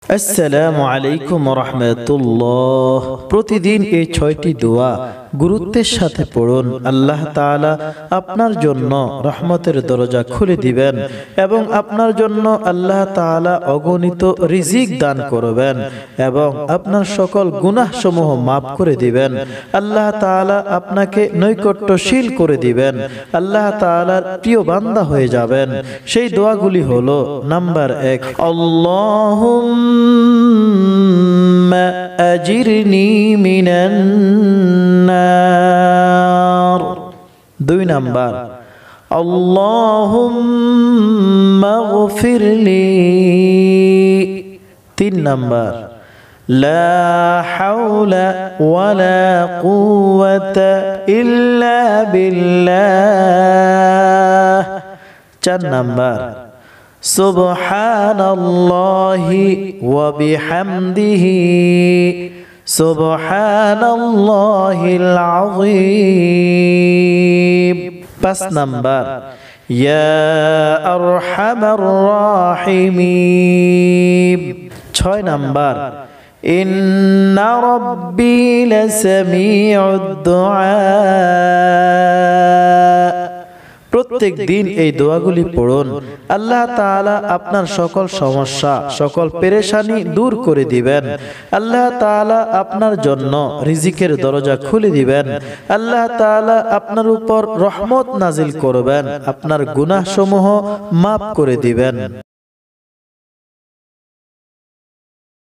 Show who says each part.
Speaker 1: আসসালামু আলাইকুম রাহমাতুল্লাহ। প্রতিদিন এই ৬টি দোয়া গুরুত্বের সাথে পড়ুন। আল্লাহ তাআলা আপনার জন্য রহমতের দরজা খুলে দিবেন এবং আপনার জন্য আল্লাহ তাআলা অগণিত রিজিক দান করবেন এবং আপনার সকল গুনাহসমূহ মাফ করে দিবেন। আল্লাহ তাআলা আপনাকে নৈকট্যশীল করে দিবেন, আল্লাহ তাআলার প্রিয় বান্দা হয়ে যাবেন। সেই দোয়াগুলি হলো: নাম্বার ১, আল্লাহুম্মা আজিরনি মিনান নার। ২ নাম্বার, আল্লাহুম্মা গফিরলি। ৩ নাম্বার, লা হাওলা ওয়ালা কুওয়াতা ইল্লা বিল্লাহ। ৪ নাম্বার, সুবহানাল্লাহি ওয়া বিহামদিহি সুবহানাল্লাহিল আযীম। ৫ নাম্বার, ইয়া আরহামার রাহিমিন। ৬ নাম্বার, ইন্না রাব্বি লাসামিউদ দুআ। প্রত্যেক দিন এই দোয়াগুলি পড়ুন। আল্লাহ তাআলা আপনার সকল সমস্যা, সকল পেরেশানি দূর করে দিবেন। আল্লাহ তাআলা আপনার জন্য রিজিকের দরজা খুলে দিবেন। আল্লাহ তাআলা আপনার উপর রহমত নাজিল করবেন, আপনার গুনাহসমূহ মাফ করে দিবেন।